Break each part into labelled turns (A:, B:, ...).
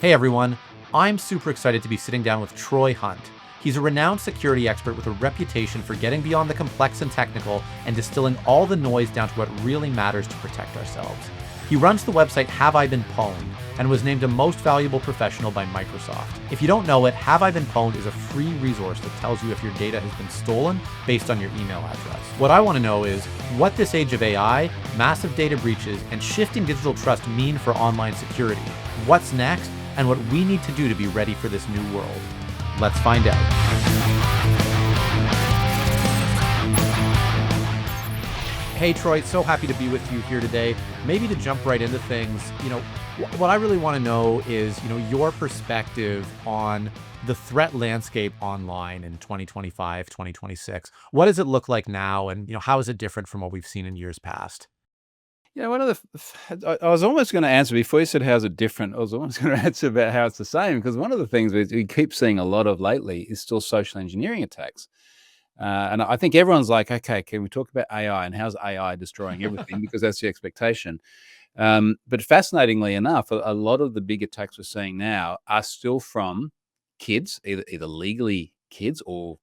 A: Hey everyone, I'm super excited to be sitting down with Troy Hunt. He's a renowned security expert with a reputation for getting beyond the complex and technical and distilling all the noise down to what really matters to protect ourselves. He runs the website Have I Been Pwned and was named a most valuable professional by Microsoft. If you don't know it, Have I Been Pwned is a free resource that tells you if your data has been stolen based on your email address. What I want to know is what this age of AI, massive data breaches, and shifting digital trust mean for online security. What's next? And what we need to do to be ready for this new world. Let's find out. Hey Troy, so happy to be with you here today. Maybe to jump right into things, what I really want to know is, your perspective on the threat landscape online in 2025, 2026. What does it look like now? And, how is it different from what we've seen in years past?
B: Yeah, one of I was almost going to answer before you said how's it different. I was almost going to answer about how it's the same because one of the things we keep seeing a lot of lately is still social engineering attacks. And I think everyone's like, okay, can we talk about AI and how's AI destroying everything? Because that's the expectation. But fascinatingly enough, a lot of the big attacks we're seeing now are still from kids, either legally kids or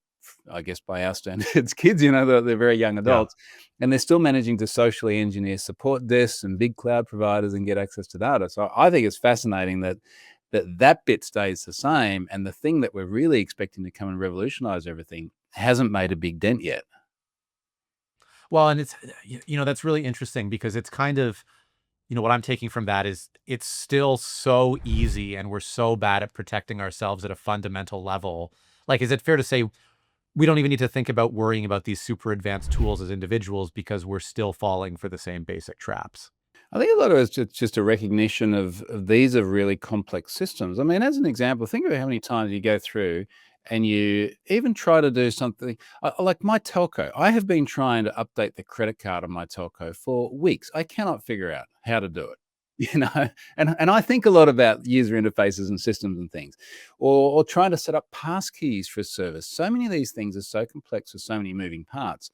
B: I guess by our standards, kids, they're very young
A: Yeah.
B: adults, and they're still managing to socially engineer support desks and big cloud providers and get access to data. So I think it's fascinating that bit stays the same, and the thing that we're really expecting to come and revolutionize everything hasn't made a big dent yet.
A: Well, and it's, that's really interesting because it's kind of, what I'm taking from that is it's still so easy and we're so bad at protecting ourselves at a fundamental level. Like, is it fair to say we don't even need to think about worrying about these super advanced tools as individuals because we're still falling for the same basic traps?
B: I think a lot of it's just a recognition of these are really complex systems. I mean, as an example, think about how many times you go through and you even try to do something like my telco. I have been trying to update the credit card on my telco for weeks. I cannot figure out how to do it. And I think a lot about user interfaces and systems and things, or trying to set up passkeys for a service. So many of these things are so complex with so many moving parts.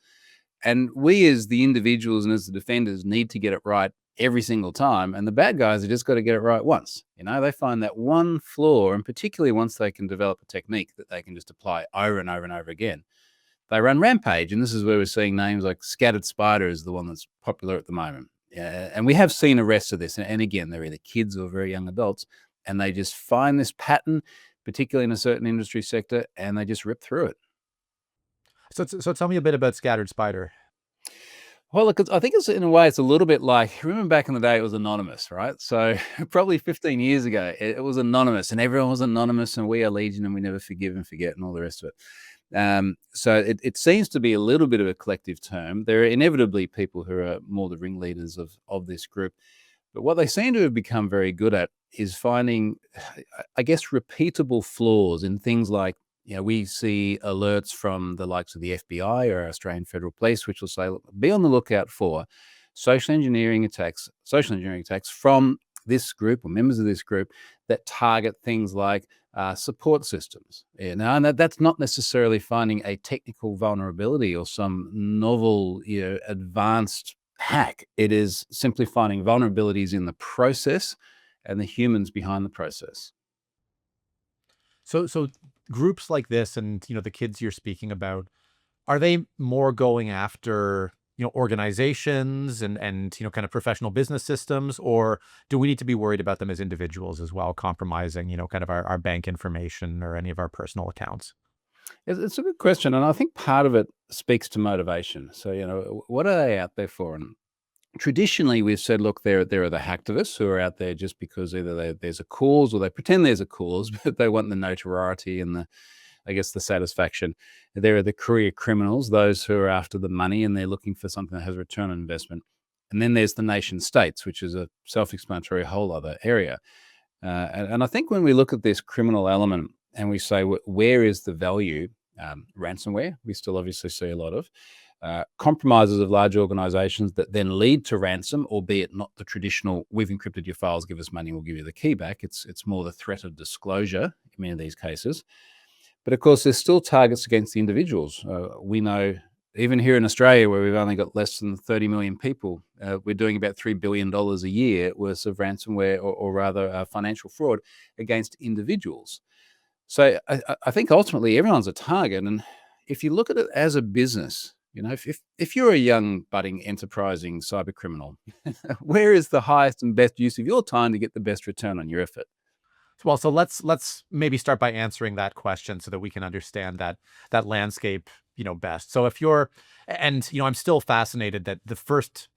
B: And we as the individuals and as the defenders need to get it right every single time. And the bad guys have just got to get it right once. They find that one flaw, and particularly once they can develop a technique that they can just apply over and over and over again, they run rampage. And this is where we're seeing names like Scattered Spider is the one that's popular at the moment. Yeah, and we have seen arrests of this. And again, they're either kids or very young adults, and they just find this pattern, particularly in a certain industry sector, and they just rip through it.
A: So tell me a bit about Scattered Spider.
B: Well, look, I think it's in a way, it's a little bit like, remember back in the day, it was anonymous, right? So probably 15 years ago, it was anonymous and everyone was anonymous and we are legion and we never forgive and forget and all the rest of it. So it seems to be a little bit of a collective term. There are inevitably people who are more the ringleaders of this group. But what they seem to have become very good at is finding, I guess, repeatable flaws in things like, we see alerts from the likes of the FBI or Australian Federal Police, which will say, "Look, be on the lookout for social engineering attacks from this group or members of this group that target things like support systems." And that's not necessarily finding a technical vulnerability or some novel, advanced hack. It is simply finding vulnerabilities in the process and the humans behind the process.
A: So groups like this and, the kids you're speaking about, are they more going after, organizations and, kind of professional business systems, or do we need to be worried about them as individuals as well, compromising, kind of our bank information or any of our personal accounts?
B: It's a good question, and I think part of it speaks to motivation. So, what are they out there for? And traditionally, we've said, look, there are the hacktivists who are out there just because either there's a cause or they pretend there's a cause, but they want the notoriety and I guess, the satisfaction. There are the career criminals, those who are after the money and they're looking for something that has a return on investment. And then there's the nation states, which is a self-explanatory whole other area. And I think when we look at this criminal element and we say, where is the value? Ransomware, we still obviously see a lot of. Compromises of large organizations that then lead to ransom, albeit not the traditional, we've encrypted your files, give us money, we'll give you the key back. It's more the threat of disclosure in many of these cases. But of course, there's still targets against the individuals. We know Even here in Australia, where we've only got less than 30 million people, we're doing about $3 billion a year worth of ransomware or rather financial fraud against individuals. So I think ultimately everyone's a target. And if you look at it as a business, if you're a young, budding, enterprising cyber criminal, where is the highest and best use of your time to get the best return on your effort?
A: Well, so let's maybe start by answering that question so that we can understand that landscape, best. So if you're, and I'm still fascinated that the first,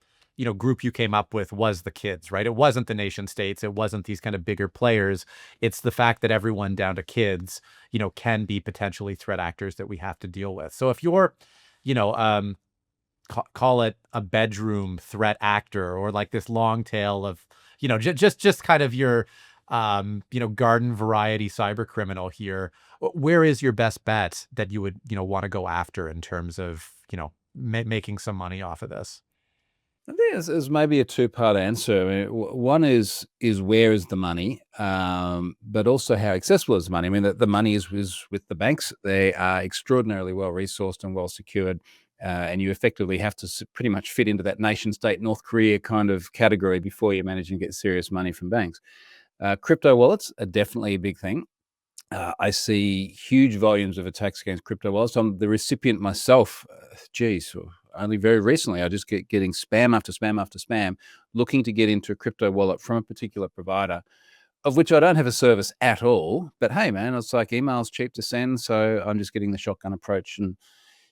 A: group you came up with was the kids, right? It wasn't the nation states, it wasn't these kind of bigger players. It's the fact that everyone down to kids, can be potentially threat actors that we have to deal with. So if you're, you know, call it a bedroom threat actor or like this long tail of, just kind of your, garden variety cyber criminal here. Where is your best bet that you would, want to go after in terms of, making some money off of this?
B: I think it's maybe a two-part answer. I mean, one is where is the money, but also how accessible is the money. I mean, the money is with the banks. They are extraordinarily well resourced and well secured, and you effectively have to pretty much fit into that nation state North Korea kind of category before you manage to get serious money from banks. Crypto wallets are definitely a big thing. I see huge volumes of attacks against crypto wallets. I'm the recipient myself. Geez, only very recently, I just getting spam after spam after spam, looking to get into a crypto wallet from a particular provider, of which I don't have a service at all. But hey, man, it's like email's cheap to send, so I'm just getting the shotgun approach, and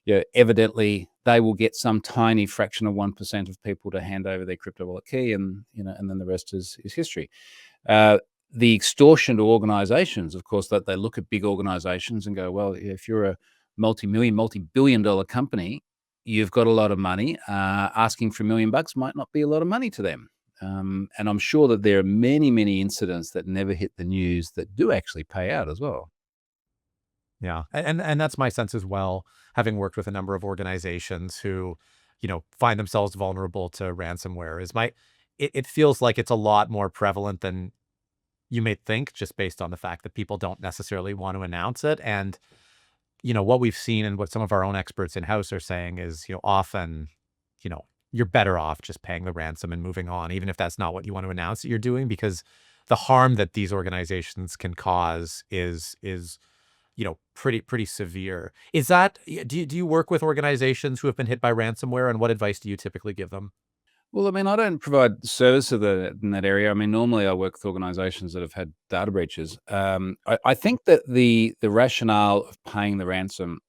B: yeah, evidently they will get some tiny fraction of 1% of people to hand over their crypto wallet key, and and then the rest is history. Uh, the extortion to organizations, of course, that they look at big organizations and go, well, if you're a multi-million, multi-billion dollar company, you've got a lot of money. Asking for $1 million might not be a lot of money to them. And I'm sure that there are many, many incidents that never hit the news that do actually pay out as well.
A: Yeah. And that's my sense as well, having worked with a number of organizations who, find themselves vulnerable to ransomware it feels like it's a lot more prevalent than you may think, just based on the fact that people don't necessarily want to announce it. And, what we've seen and what some of our own experts in house are saying is, often, you're better off just paying the ransom and moving on, even if that's not what you want to announce that you're doing, because the harm that these organizations can cause is pretty severe. Is that do you work with organizations who have been hit by ransomware, and what advice do you typically give them?
B: Well, I mean, I don't provide service in that area. I mean, normally I work with organizations that have had data breaches. I think that the rationale of paying the ransom,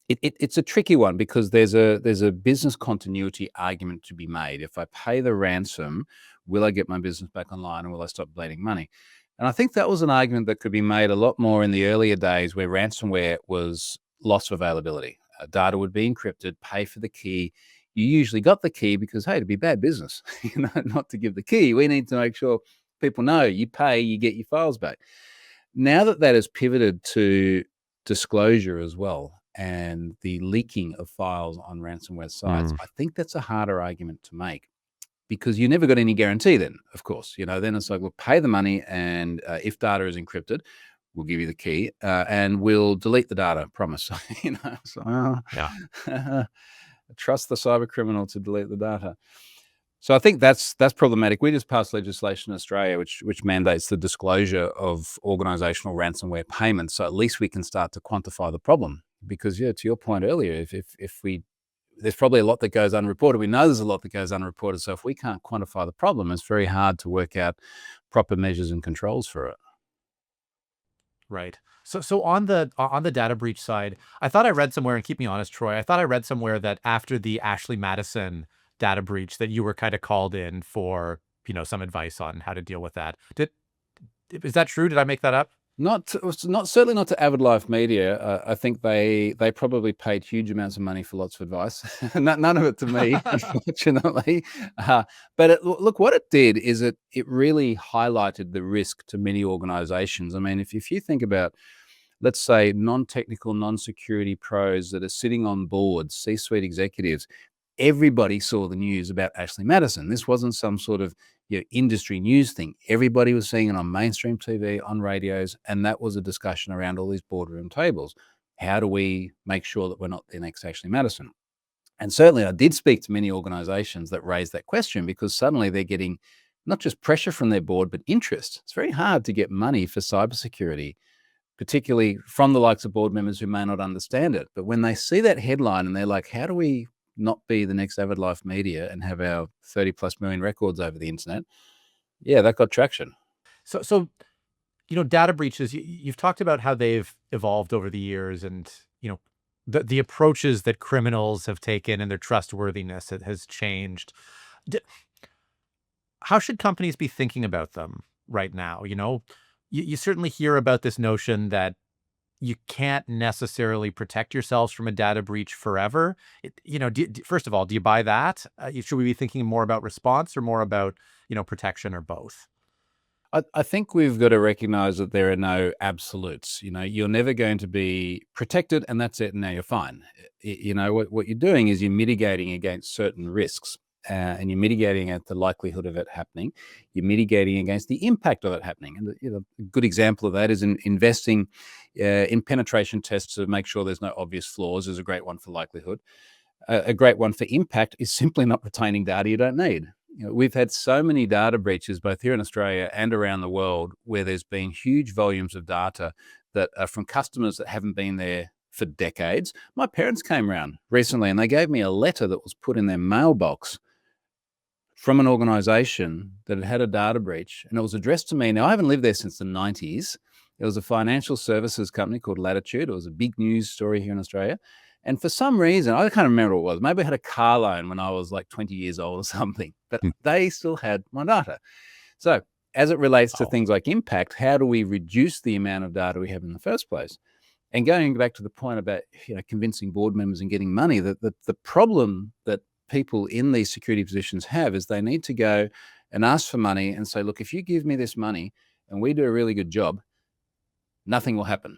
B: it's a tricky one because there's a business continuity argument to be made. If I pay the ransom, will I get my business back online, and will I stop bleeding money? And I think that was an argument that could be made a lot more in the earlier days where ransomware was loss of availability. Data would be encrypted, pay for the key. You usually got the key because, hey, to be bad business, not to give the key. We need to make sure people know you pay, you get your files back. Now that that has pivoted to disclosure as well and the leaking of files on ransomware sites,
A: Mm,
B: I think that's a harder argument to make because you never got any guarantee then, of course. Then it's like, we'll pay the money, and if data is encrypted, we'll give you the key, and we'll delete the data, promise. So,
A: yeah.
B: trust the cyber criminal to delete the data. So I think that's problematic. We just passed legislation in Australia which mandates the disclosure of organizational ransomware payments. So at least we can start to quantify the problem. Because yeah, to your point earlier, if we there's probably a lot that goes unreported. We know there's a lot that goes unreported. So if we can't quantify the problem, it's very hard to work out proper measures and controls for it.
A: Right. So on the data breach side, I thought I read somewhere, and keep me honest, Troy, I thought I read somewhere that after the Ashley Madison data breach that you were kind of called in for, some advice on how to deal with that. Is that true? Did I make that up?
B: Not certainly not to Avid Life Media. I think they probably paid huge amounts of money for lots of advice. None of it to me, unfortunately. But look, what it did is it really highlighted the risk to many organizations. I mean, if you think about, let's say, non-technical, non-security pros that are sitting on boards, C-suite executives, everybody saw the news about Ashley Madison. This wasn't some sort of industry news thing. Everybody was seeing it on mainstream TV, on radios, and that was a discussion around all these boardroom tables. How do we make sure that we're not the next Ashley Madison? And certainly I did speak to many organizations that raised that question, because suddenly they're getting not just pressure from their board, but interest. It's very hard to get money for cybersecurity, particularly from the likes of board members who may not understand it. But when they see that headline and they're like, how do we not be the next Avid Life Media and have our 30 plus million records over the internet? Yeah, that got traction.
A: So data breaches, you've talked about how they've evolved over the years, and, the approaches that criminals have taken and their trustworthiness has changed. D How should companies be thinking about them right now? You certainly hear about this notion that you can't necessarily protect yourselves from a data breach forever. First of all, do you buy that? Should we be thinking more about response or more about, protection, or both?
B: I think we've got to recognize that there are no absolutes. You're never going to be protected and that's it, and now you're fine. What you're doing is you're mitigating against certain risks, and you're mitigating at the likelihood of it happening. You're mitigating against the impact of it happening. And a good example of that is in investing in penetration tests to make sure there's no obvious flaws is a great one for likelihood. A great one for impact is simply not retaining data you don't need. We've had so many data breaches, both here in Australia and around the world, where there's been huge volumes of data that are from customers that haven't been there for decades. My parents came around recently and they gave me a letter that was put in their mailbox from an organization that had had a data breach, and it was addressed to me. Now, I haven't lived there since the 90s. It was a financial services company called Latitude. It was a big news story here in Australia. And for some reason, I can't remember what it was. Maybe I had a car loan when I was like 20 years old or something, but
A: Hmm.
B: they still had my data. So as it relates to
A: Oh,
B: things like impact, how do we reduce the amount of data we have in the first place? And going back to the point about convincing board members and getting money, the problem that people in these security positions have is they need to go and ask for money and say, look, if you give me this money and we do a really good job, nothing will happen.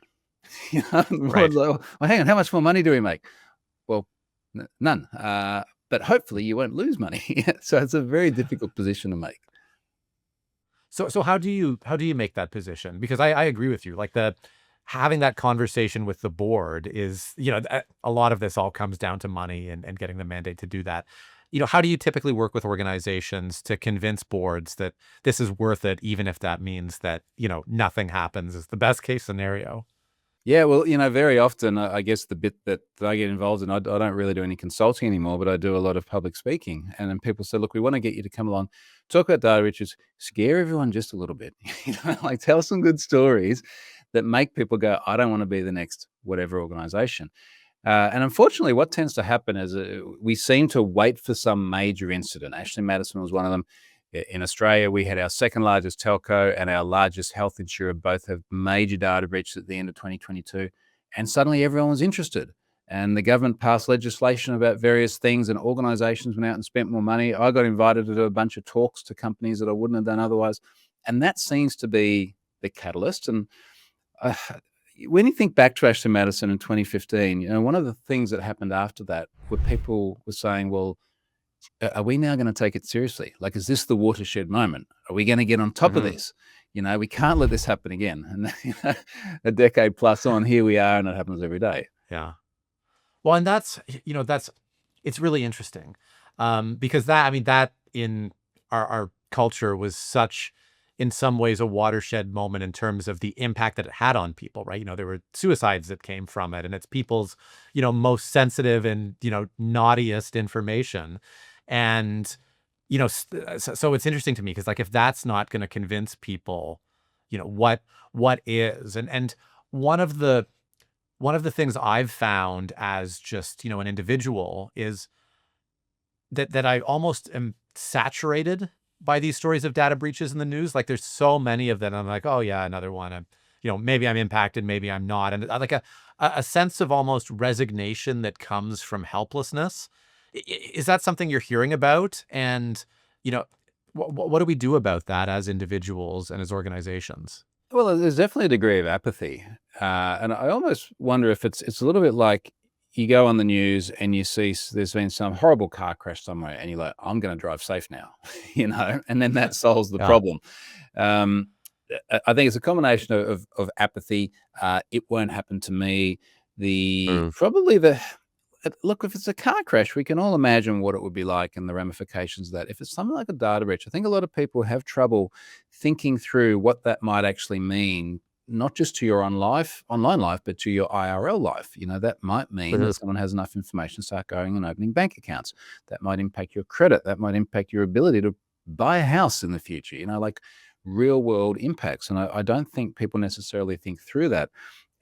B: The board's
A: right.
B: like, well, hang on, how much more money do we make? Well, none. But hopefully you won't lose money. So it's a very difficult position to make.
A: So how do you make that position? Because I agree with you. Like, the having that conversation with the board is, a lot of this all comes down to money and getting the mandate to do that. How do you typically work with organizations to convince boards that this is worth it, even if that means that, nothing happens, is the best case scenario?
B: Yeah, well, very often, I guess the bit that I get involved in, I don't really do any consulting anymore, but I do a lot of public speaking. And then people say, look, we want to get you to come along, talk about data breaches, scare everyone just a little bit, like tell some good stories that make people go, I don't want to be the next whatever organization. And unfortunately, what tends to happen is we seem to wait for some major incident. Ashley Madison was one of them. In Australia, we had our second largest telco and our largest health insurer both have major data breaches at the end of 2022. And suddenly everyone was interested. And the government passed legislation about various things, and organizations went out and spent more money. I got invited to do a bunch of talks to companies that I wouldn't have done otherwise. And that seems to be the catalyst. And uh, when you think back to Ashley Madison in 2015, one of the things that happened after that were people were saying, well, are we now going to take it seriously? Like, is this the watershed moment? Are we going to get on top of
A: Hmm.
B: this? We can't let this happen again. And a decade plus on, here we are, and it happens every day.
A: Yeah. Well, and that's it's really interesting, because that in our culture was such, in some ways, a watershed moment in terms of the impact that it had on people, right? There were suicides that came from it, and it's people's, most sensitive and, naughtiest information. And, so it's interesting to me because, like, if that's not going to convince people, what is? And one of the one of the things I've found as just, an individual is that I almost am saturated by these stories of data breaches in the news. Like, there's so many of them. I'm like, oh yeah, another one. Maybe I'm impacted, maybe I'm not. And like a sense of almost resignation that comes from helplessness. Is that something you're hearing about? And, what do we do about that as individuals and as organizations?
B: Well, there's definitely a degree of apathy, and I almost wonder if it's a little bit like you go on the news and you see there's been some horrible car crash somewhere, and you're like, I'm going to drive safe now, and then that solves the
A: Yeah.
B: problem. Um, I think it's a combination of apathy. It won't happen to me. The
A: Mm.
B: probably the look, if it's a car crash, we can all imagine what it would be like and the ramifications of that. If it's something like a data breach, I think a lot of people have trouble thinking through what that might actually mean, not just to your online life, but to your IRL life. That might mean that
A: Mhm.
B: someone has enough information to start going and opening bank accounts. That might impact your credit. That might impact your ability to buy a house in the future, like real world impacts. And I don't think people necessarily think through that.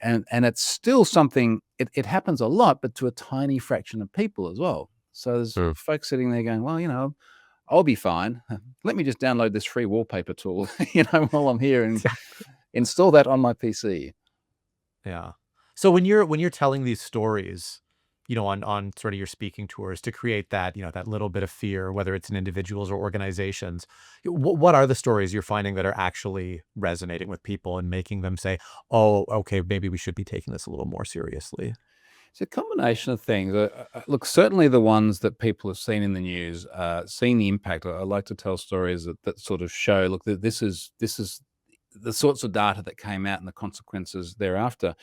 B: And it's still something, it happens a lot, but to a tiny fraction of people as well. So there's
A: Mm.
B: folks sitting there going, well, I'll be fine. Let me just download this free wallpaper tool, while I'm here and install that on my PC.
A: Yeah. So when you're telling these stories, on sort of your speaking tours to create that, that little bit of fear, whether it's in individuals or organizations, what are the stories you're finding that are actually resonating with people and making them say, "Oh, okay, maybe we should be taking this a little more seriously."
B: It's a combination of things. Look, certainly the ones that people have seen in the news, seen the impact. I like to tell stories that sort of show, look, that this is the sorts of data that came out and the consequences thereafter.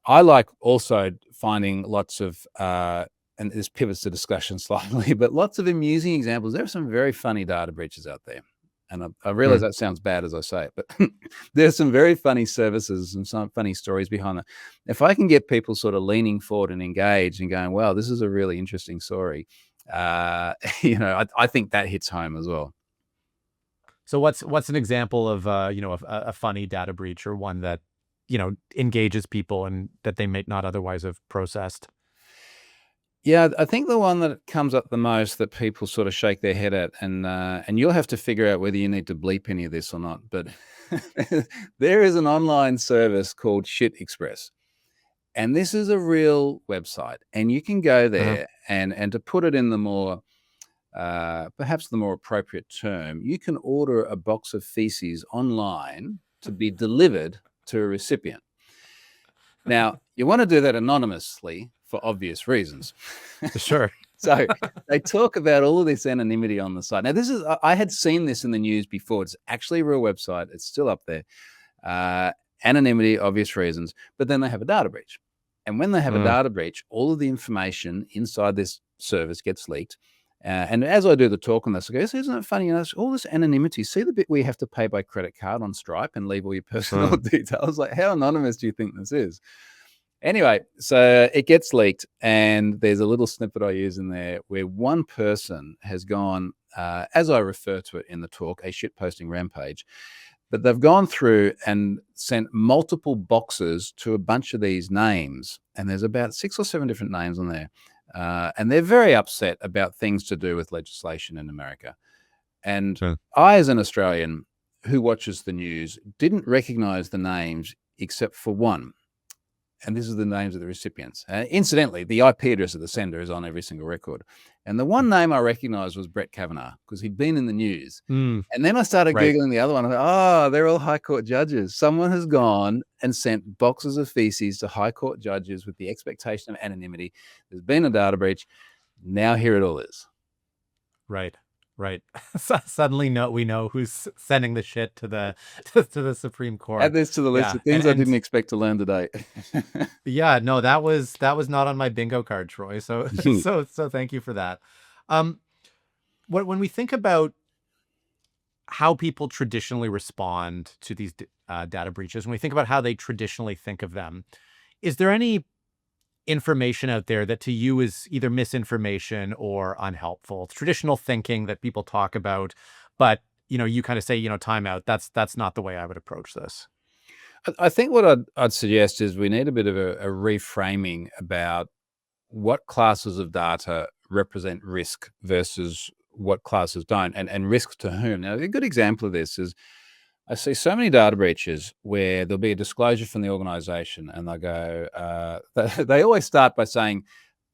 B: I like also finding lots of, and this pivots to discussion slightly, but lots of amusing examples. There are some very funny data breaches out there. And I realize
A: Mm.
B: that sounds bad as I say it, but there's some very funny services and some funny stories behind that. If I can get people sort of leaning forward and engaged and going, wow, this is a really interesting story, I think that hits home as well.
A: So what's an example of a funny data breach, or one that engages people and that they may not otherwise have processed?
B: Yeah, I think the one that comes up the most that people sort of shake their head at, and you'll have to figure out whether you need to bleep any of this or not, but there is an online service called Shit Express, and this is a real website, and you can go
A: Uh-huh.
B: there and to put it in the more perhaps the more appropriate term, you can order a box of feces online to be delivered to a recipient. Now, you want to do that anonymously for obvious reasons.
A: Sure.
B: So they talk about all of this anonymity on the site. Now, this is, I had seen this in the news before. It's actually a real website. It's still up there. Uh, Anonymity, obvious reasons. But then they have a data breach. And when they have a
A: Mm.
B: data breach, all of the information inside this service gets leaked. And as I do the talk on this, I go, isn't it funny? All this anonymity. See the bit where you have to pay by credit card on Stripe and leave all your personal
A: Mm.
B: details? Like, how anonymous do you think this is? Anyway, so it gets leaked, and there's a little snippet I use in there where one person has gone, as I refer to it in the talk, a shitposting rampage. But they've gone through and sent multiple boxes to a bunch of these names, and there's about 6 or 7 different names on there. And they're very upset about things to do with legislation in America. And
A: Sure.
B: I, as an Australian who watches the news, didn't recognize the names except for one. And this is the names of the recipients. Incidentally, the IP address of the sender is on every single record. And the one name I recognized was Brett Kavanaugh because he'd been in the news.
A: Mm.
B: And then I started
A: Right.
B: Googling the other one. I thought, oh, they're all High Court judges. Someone has gone and sent boxes of feces to High Court judges with the expectation of anonymity. There's been a data breach. Now here it all is.
A: Right. Right. Suddenly, we know who's sending the shit to the to the Supreme
B: Add
A: Court.
B: this to the list
A: Yeah.
B: of
A: And
B: things I didn't expect to learn today.
A: yeah, no, that was not on my bingo card, Troy. So so thank you for that. Um, when we think about how people traditionally respond to these data breaches, when we think about how they traditionally think of them, is there any information out there that to you is either misinformation or unhelpful? Traditional thinking that people talk about, but you kind of say, time out. That's not the way I would approach this.
B: I think what I'd suggest is we need a bit of a reframing about what classes of data represent risk versus what classes don't, and risk to whom. Now, a good example of this is I see so many data breaches where there'll be a disclosure from the organization, and they'll go, they always start by saying,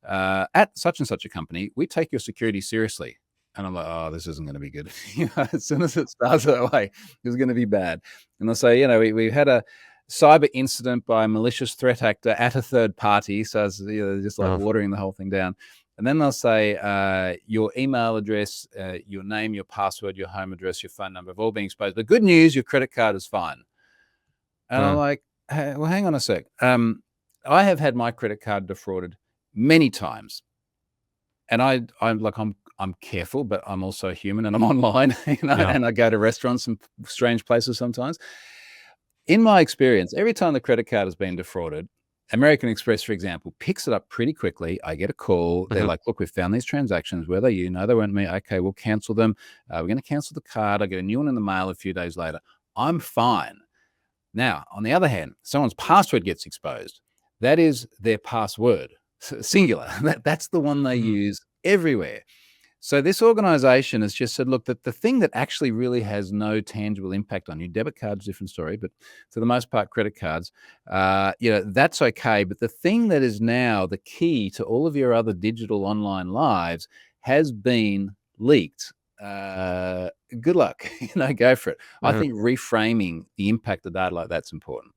B: at such and such a company, we take your security seriously. And I'm like, oh, this isn't going to be good. As soon as it starts that way, it's going to be bad. And they'll say, we had a cyber incident by a malicious threat actor at a third party. So it's just like
A: Uh,
B: watering the whole thing down. And then they'll say, your email address, your name, your password, your home address, your phone number have all been exposed. But good news, your credit card is fine. And I'm
A: uh,
B: like, hey, well, hang on a sec. I have had my credit card defrauded many times. And I'm careful, but I'm also human and I'm online,
A: Yeah.
B: and I go to restaurants and strange places sometimes. In my experience, every time the credit card has been defrauded, American Express, for example, picks it up pretty quickly. I get a call. They're
A: Mhm.
B: like, "Look, we've found these transactions. Were they you? No, they weren't me. Okay, we'll cancel them. We're going to cancel the card. I get a new one in the mail a few days later. I'm fine." Now, on the other hand, someone's password gets exposed. That is their password, singular. That's the one they
A: Mhm.
B: use everywhere. So this organization has just said, look, that the thing that actually really has no tangible impact on you, debit cards, different story, but for the most part, credit cards, that's okay. But the thing that is now the key to all of your other digital online lives has been leaked. Uh, Good luck, go for it. I
A: Mhm.
B: think reframing the impact of data like that's important.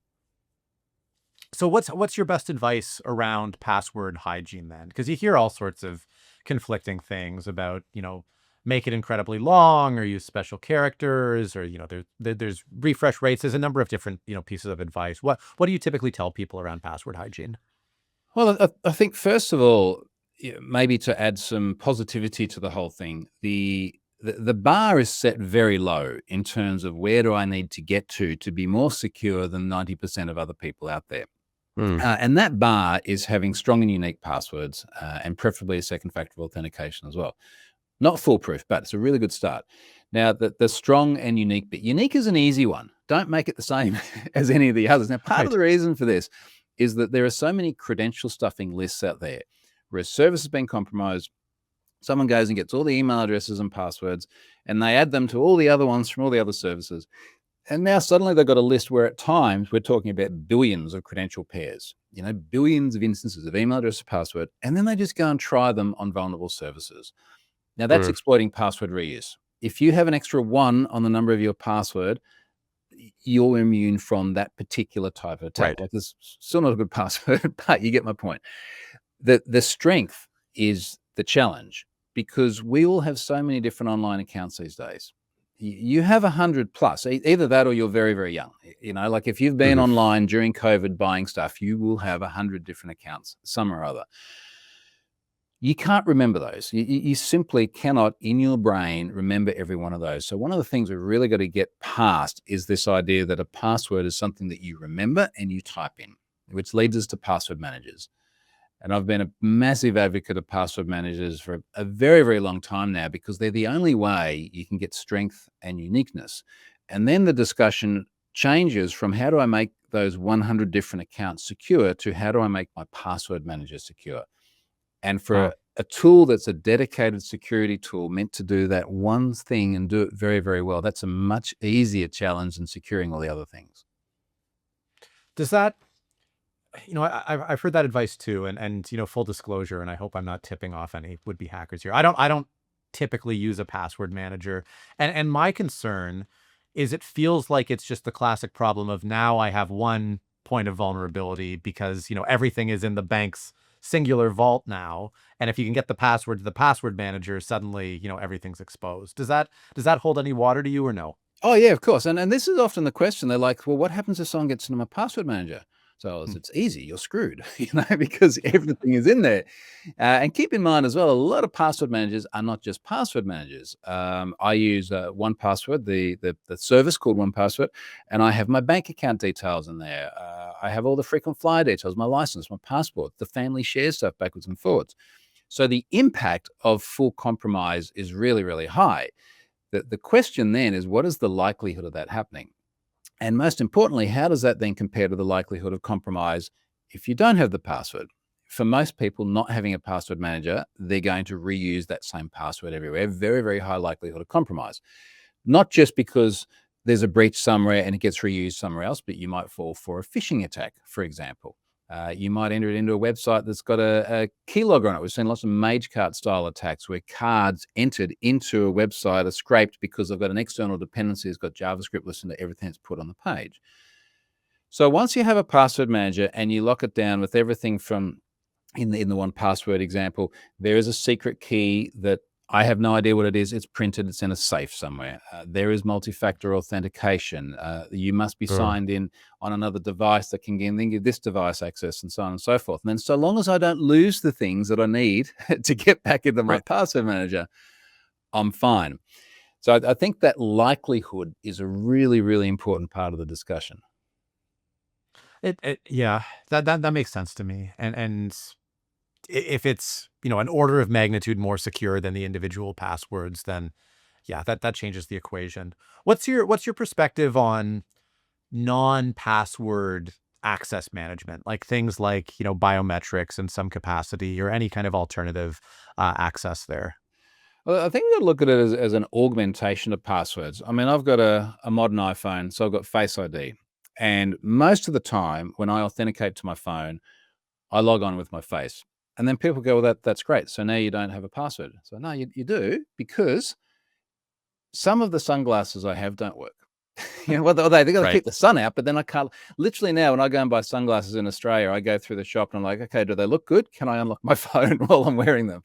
A: So what's your best advice around password hygiene then? Because you hear all sorts of conflicting things about, make it incredibly long or use special characters or, there's refresh rates. There's a number of different, pieces of advice. What do you typically tell people around password hygiene?
B: Well, I think first of all, maybe to add some positivity to the whole thing, the bar is set very low in terms of where do I need to get to be more secure than 90% of other people out there.
A: Mm.
B: And that bar is having strong and unique passwords, and preferably a second factor of authentication as well. Not foolproof, but it's a really good start. Now, the strong and unique bit. Unique is an easy one. Don't make it the same as any of the others. Now, part of
A: Right.
B: the reason for this is that there are so many credential stuffing lists out there where a service has been compromised. Someone goes and gets all the email addresses and passwords, and they add them to all the other ones from all the other services. And now suddenly they've got a list where at times we're talking about billions of credential pairs, billions of instances of email address and password, and then they just go and try them on vulnerable services. Now that's
A: Mm.
B: exploiting password reuse. If you have an extra one on the number of your password, you're immune from that particular type of attack.
A: Right.
B: Like, there's still not a good password, but you get my point. The strength is the challenge, because we all have so many different online accounts these days. You have 100 plus, either that or you're very, very young. Like if you've been
A: Mhm.
B: online during COVID buying stuff, you will have 100 different accounts, some or other. You can't remember those. You simply cannot, in your brain, remember every one of those. So one of the things we've really got to get past is this idea that a password is something that you remember and you type in, which leads us to password managers. And I've been a massive advocate of password managers for a very, very long time now, because they're the only way you can get strength and uniqueness. And then the discussion changes from how do I make those 100 different accounts secure to how do I make my password manager secure? And for
A: Wow.
B: a tool that's a dedicated security tool meant to do that one thing and do it very, very well, that's a much easier challenge than securing all the other things.
A: Does that, I've heard that advice too, and full disclosure, and I hope I'm not tipping off any would-be hackers here. I don't typically use a password manager, and my concern is it feels like it's just the classic problem of now I have one point of vulnerability because everything is in the bank's singular vault now, and if you can get the password to the password manager, suddenly everything's exposed. Does that hold any water to you or no?
B: Oh, yeah, of course. And this is often the question. They're like, well, what happens if someone gets into my password manager? So
A: Hmm.
B: it's easy. You're screwed, because everything is in there. And keep in mind as well, a lot of password managers are not just password managers. I use One Password, the service called One Password, and I have my bank account details in there. I have all the frequent flyer details, my license, my passport, the family share stuff backwards and forwards. So the impact of full compromise is really, really high. The question then is, what is the likelihood of that happening? And most importantly, how does that then compare to the likelihood of compromise if you don't have the password? For most people not having a password manager, they're going to reuse that same password everywhere. Very, very high likelihood of compromise. Not just because there's a breach somewhere and it gets reused somewhere else, but you might fall for a phishing attack, for example. You might enter it into a website that's got a keylogger on it. We've seen lots of Magecart style attacks where cards entered into a website are scraped because they've got an external dependency that's got JavaScript listened to everything that's put on the page. So once you have a password manager and you lock it down with everything from in the One Password example, there is a secret key that I have no idea what it is. It's printed. It's in a safe somewhere. There is multi-factor authentication. You must be
A: Sure.
B: signed in on another device that can then give this device access, and so on and so forth. And then, so long as I don't lose the things that I need to get back into my
A: Right.
B: password manager, I'm fine. So I think that likelihood is a really, really important part of the discussion.
A: Yeah, that makes sense to me. And if it's, an order of magnitude more secure than the individual passwords, then yeah, that changes the equation. What's your perspective on non-password access management, like things like, biometrics in some capacity or any kind of alternative access there?
B: Well, I think we've got to look at it as an augmentation of passwords. I mean, I've got a modern iPhone, so I've got Face ID. And most of the time when I authenticate to my phone, I log on with my face. And then people go, well, that's great. So now you don't have a password. So no, you do, because some of the sunglasses I have don't work. Well, they got to
A: Right.
B: keep the sun out, but then I can't. Literally now, when I go and buy sunglasses in Australia, I go through the shop and I'm like, okay, do they look good? Can I unlock my phone while I'm wearing them?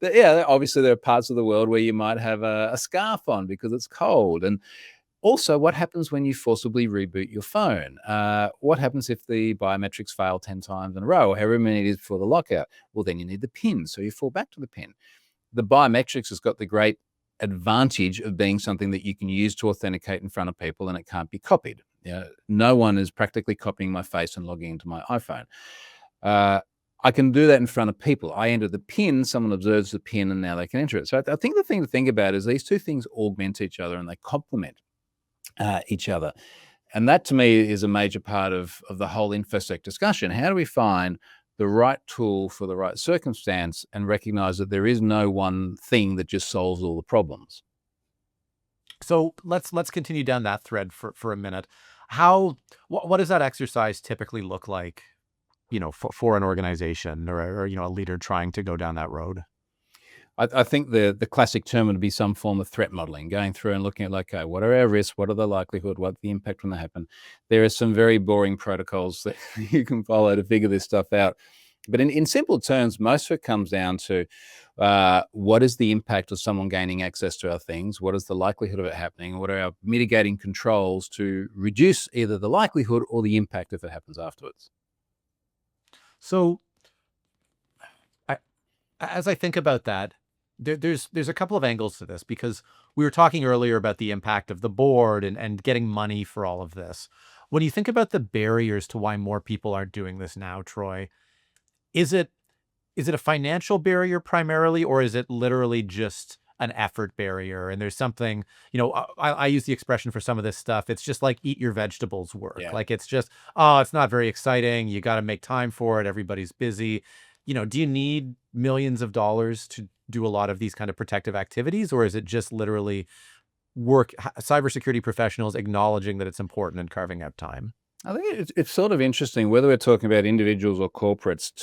B: But yeah, obviously there are parts of the world where you might have a scarf on because it's cold. And also, what happens when you forcibly reboot your phone? What happens if the biometrics fail 10 times in a row, or however many it is for the lockout? Well, then you need the PIN, so you fall back to the PIN. The biometrics has got the great advantage of being something that you can use to authenticate in front of people and it can't be copied. No one is practically copying my face and logging into my iPhone. Uh, I can do that in front of people. I enter the PIN, someone observes the PIN, and now they can enter it. So I think the thing to think about is these two things augment each other and they complement each other. And that to me is a major part of the whole InfoSec discussion. How do we find the right tool for the right circumstance and recognize that there is no one thing that just solves all the problems?
A: So let's continue down that thread for a minute. What does that exercise typically look like, for an organization or a leader trying to go down that road?
B: I think the classic term would be some form of threat modeling, going through and looking at, like, okay, what are our risks? What are the likelihood? What the impact when they happen? There are some very boring protocols that you can follow to figure this stuff out. But in simple terms, most of it comes down to what is the impact of someone gaining access to our things? What is the likelihood of it happening? What are our mitigating controls to reduce either the likelihood or the impact if it happens afterwards?
A: So I, as I think about that, there's a couple of angles to this because we were talking earlier about the impact of the board and getting money for all of this. When you think about the barriers to why more people are doing this now, Troy, is it is it a financial barrier primarily, or is it literally just an effort barrier? And there's something, I use the expression for some of this stuff. It's just like eat your vegetables work.
B: Yeah.
A: Like it's just, oh, it's not very exciting. You got to make time for it. Everybody's busy. Do you need millions of dollars to do a lot of these kind of protective activities, or is it just literally cybersecurity professionals acknowledging that it's important and carving out time?
B: I think it's sort of interesting whether we're talking about individuals or corporates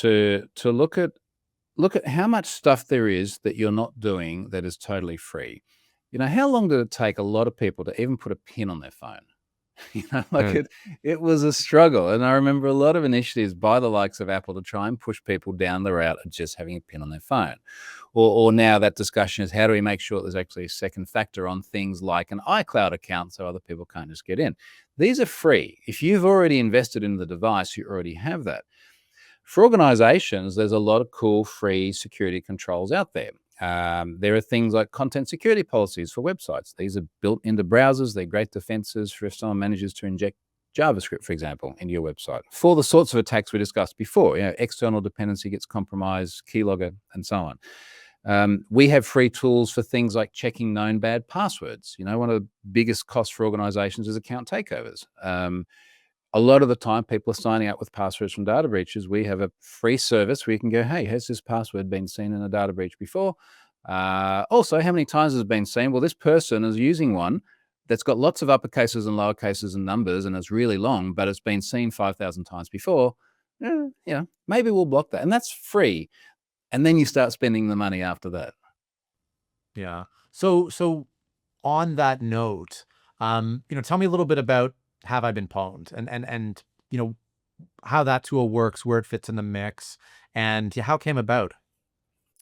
B: to look at how much stuff there is that you're not doing that is totally free. How long did it take a lot of people to even put a pin on their phone? Like
A: Mm.
B: it was a struggle. And I remember a lot of initiatives by the likes of Apple to try and push people down the route of just having a pin on their phone. Or now that discussion is, how do we make sure there's actually a second factor on things like an iCloud account so other people can't just get in? These are free. If you've already invested in the device, you already have that. For organizations, there's a lot of cool free security controls out there. There are things like content security policies for websites. These are built into browsers. They're great defenses for if someone manages to inject JavaScript, for example, into your website. For the sorts of attacks we discussed before, external dependency gets compromised, keylogger, and so on. We have free tools for things like checking known bad passwords. One of the biggest costs for organizations is account takeovers. A lot of the time, people are signing up with passwords from data breaches. We have a free service where you can go, hey, has this password been seen in a data breach before? Also, how many times has it been seen? Well, this person is using one that's got lots of uppercases and lowercases and numbers and it's really long, but it's been seen 5,000 times before. Maybe we'll block that. And that's free. And then you start spending the money after that.
A: Yeah. So on that note, tell me a little bit about Have I Been Pwned and how that tool works, where it fits in the mix, and how it came about.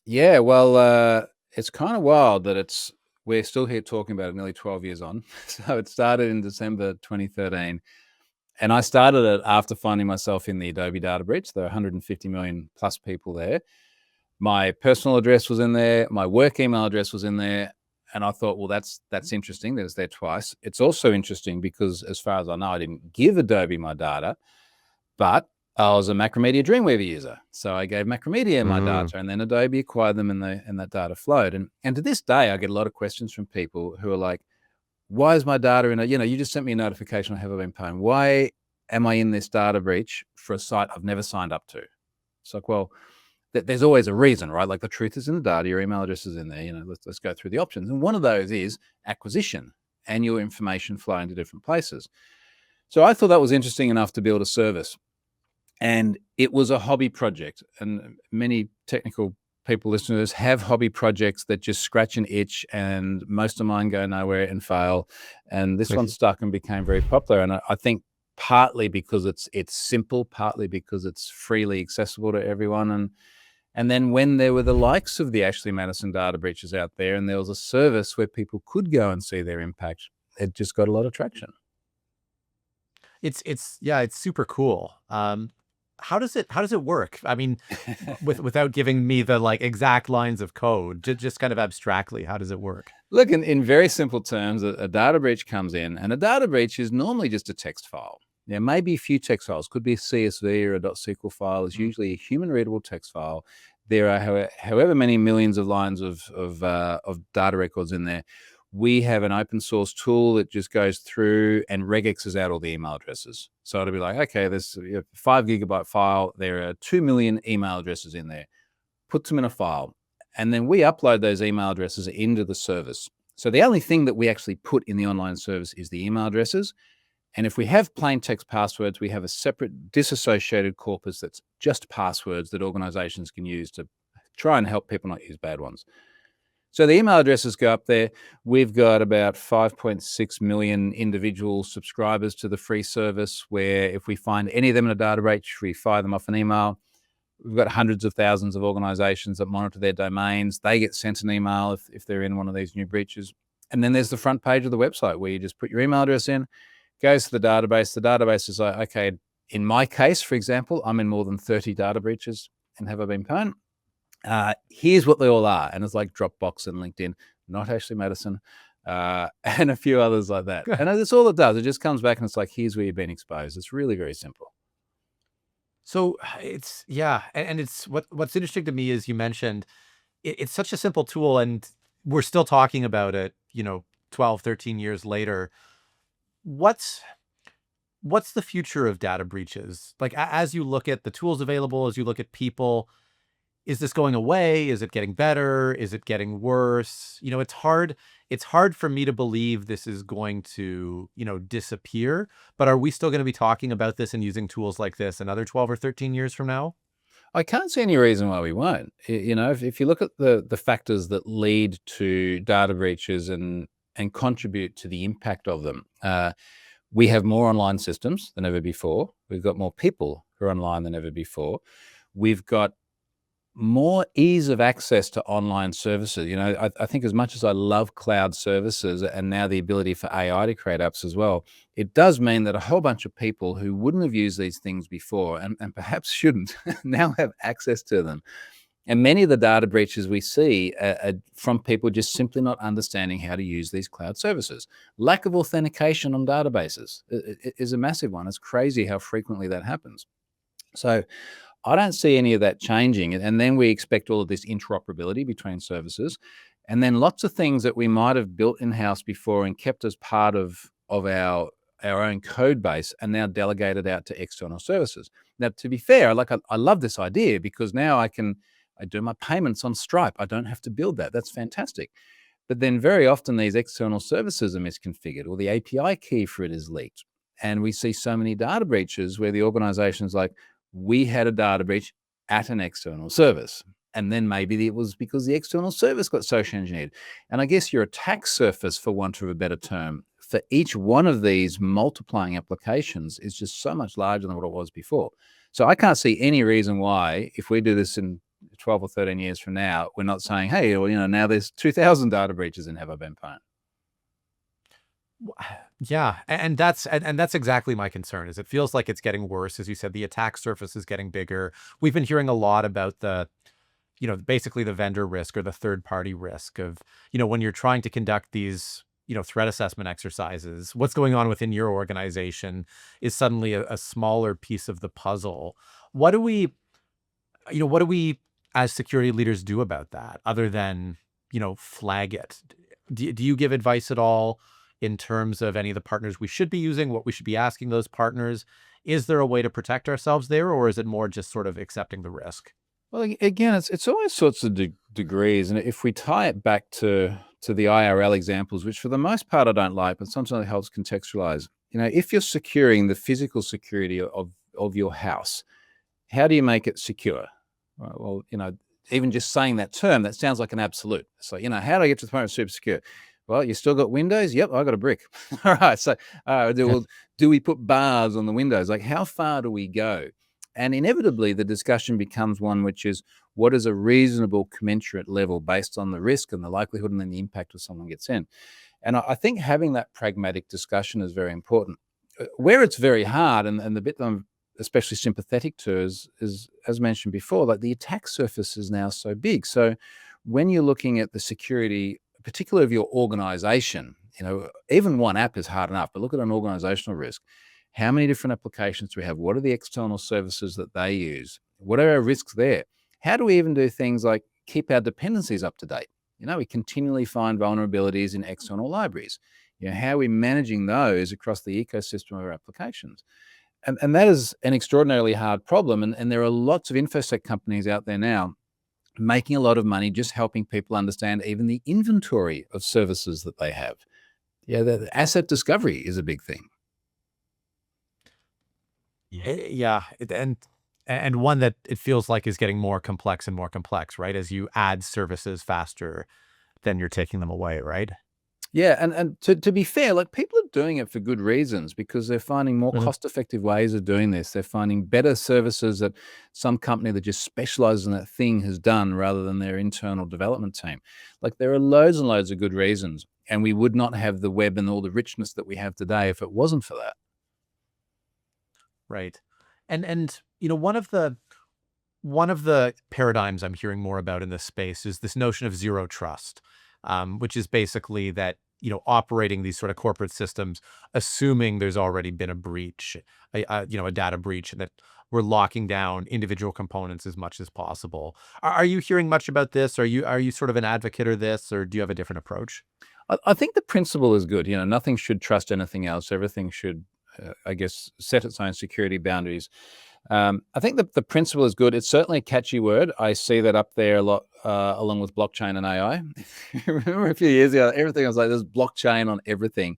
B: Yeah, well, it's kind of wild that we're still here talking about it nearly 12 years on. So it started in December 2013. And I started it after finding myself in the Adobe data breach. There are 150 million plus people there. My personal address was in there. My work email address was in there. And I thought, well, that's interesting that it's there twice. It's also interesting because, as far as I know, I didn't give Adobe my data, but I was a Macromedia Dreamweaver user. So I gave Macromedia my data, and then Adobe acquired them, and that data flowed. And to this day, I get a lot of questions from people who are like, why is my data in you just sent me a notification, have I been paying? Why am I in this data breach for a site I've never signed up to? It's like, well, there's always a reason, right? Like the truth is in the data, your email address is in there, let's go through the options. And one of those is acquisition and your information flowing to different places. So I thought that was interesting enough to build a service. And it was a hobby project. And many technical people listening to this have hobby projects that just scratch an itch, and most of mine go nowhere and fail. And this one stuck and became very popular. And I think partly because it's simple, partly because it's freely accessible to everyone. And then when there were the likes of the Ashley Madison data breaches out there, and there was a service where people could go and see their impact, it just got a lot of traction.
A: It's super cool. How does it work? I mean, without giving me the like exact lines of code, just kind of abstractly, how does it work?
B: Look, in very simple terms, a data breach comes in, and a data breach is normally just a text file. There may be a few text files, could be a CSV or a .SQL file. It's usually a human readable text file. There are however many millions of lines of data records in there. We have an open source tool that just goes through and regexes out all the email addresses. So it'll be like, okay, there's a 5 gigabyte file. There are 2 million email addresses in there. Puts them in a file. And then we upload those email addresses into the service. So the only thing that we actually put in the online service is the email addresses. And if we have plain text passwords, we have a separate disassociated corpus that's just passwords that organizations can use to try and help people not use bad ones. So the email addresses go up there. We've got about 5.6 million individual subscribers to the free service, where if we find any of them in a data breach, we fire them off an email. We've got hundreds of thousands of organizations that monitor their domains. They get sent an email if they're in one of these new breaches. And then there's the front page of the website where you just put your email address in, goes to the database. The database is like, okay, in my case, for example, I'm in more than 30 data breaches and have I been pwned? Here's what they all are. And it's like Dropbox and LinkedIn, not Ashley Madison, and a few others like that. And that's all it does. It just comes back and it's like, here's where you've been exposed. It's really very simple.
A: So it's and it's what's interesting to me is you mentioned it's such a simple tool, and we're still talking about it, 12, 13 years later. What's the future of data breaches? Like as you look at the tools available, as you look at people, is this going away? Is it getting better? Is it getting worse? It's hard for me to believe this is going to, disappear, but are we still going to be talking about this and using tools like this another 12 or 13 years from now?
B: I can't see any reason why we won't. If you look at the factors that lead to data breaches and contribute to the impact of them, we have more online systems than ever before. We've got more people who are online than ever before. We've got more ease of access to online services. I think as much as I love cloud services and now the ability for AI to create apps as well, it does mean that a whole bunch of people who wouldn't have used these things before and perhaps shouldn't now have access to them. And many of the data breaches we see are from people just simply not understanding how to use these cloud services. Lack of authentication on databases is a massive one. It's crazy how frequently that happens. So I don't see any of that changing. And then we expect all of this interoperability between services. And then lots of things that we might have built in-house before and kept as part of our own code base are now delegated out to external services. Now, to be fair, I love this idea because now I do my payments on Stripe. I don't have to build that. That's fantastic. But then very often these external services are misconfigured or the API key for it is leaked. And we see so many data breaches where the organization's like, we had a data breach at an external service. And then maybe it was because the external service got social engineered. And I guess your attack surface, for want of a better term, for each one of these multiplying applications is just so much larger than what it was before. So I can't see any reason why, if we do this in 12 or 13 years from now, we're not saying, hey, well, now there's 2,000 data breaches and have I been pwned?
A: Yeah, and that's exactly my concern. Is it feels like it's getting worse, as you said. The attack surface is getting bigger. We've been hearing a lot about basically the vendor risk or the third party risk of, when you're trying to conduct these, threat assessment exercises, what's going on within your organization is suddenly a smaller piece of the puzzle. What do we, what do we as security leaders do about that other than, flag it? Do you give advice at all in terms of any of the partners we should be using, what we should be asking those partners? Is there a way to protect ourselves there, or is it more just sort of accepting the risk?
B: Well, again, it's always sorts of degrees, and if we tie it back to the IRL examples, which for the most part I don't like, but sometimes it helps contextualize. If you're securing the physical security of your house, how do you make it secure? Well, even just saying that term, that sounds like an absolute. So, how do I get to the point of super secure? Well, you still got windows? Yep, I got a brick. All right. So, do we put bars on the windows? Like, how far do we go? And inevitably, the discussion becomes one which is, what is a reasonable commensurate level based on the risk and the likelihood and then the impact if someone gets in? And I think having that pragmatic discussion is very important. Where it's very hard, and the bit that I'm especially sympathetic to is, as mentioned before, like the attack surface is now so big. So when you're looking at the security, particularly of your organization, even one app is hard enough, but look at an organizational risk. How many different applications do we have? What are the external services that they use? What are our risks there? How do we even do things like keep our dependencies up to date? We continually find vulnerabilities in external libraries. How are we managing those across the ecosystem of our applications? And that is an extraordinarily hard problem. And there are lots of InfoSec companies out there now making a lot of money just helping people understand even the inventory of services that they have. Yeah, the asset discovery is a big thing.
A: Yeah, and one that it feels like is getting more complex and more complex, right? As you add services faster than you're taking them away, right?
B: Yeah, and to be fair, like people are doing it for good reasons because they're finding more
A: Mhm.
B: cost-effective ways of doing this. They're finding better services that some company that just specializes in that thing has done rather than their internal development team. Like there are loads and loads of good reasons, and we would not have the web and all the richness that we have today if it wasn't for that.
A: Right. And one of the paradigms I'm hearing more about in this space is this notion of zero trust, which is basically that, operating these sort of corporate systems, assuming there's already been a breach, a data breach, and that we're locking down individual components as much as possible. Are you hearing much about this? Are you sort of an advocate of this, or do you have a different approach?
B: I think the principle is good. Nothing should trust anything else. Everything should, I guess, set its own security boundaries. I think that the principle is good. It's certainly a catchy word. I see that up there a lot, along with blockchain and AI. Remember a few years ago, everything was like, there's blockchain on everything.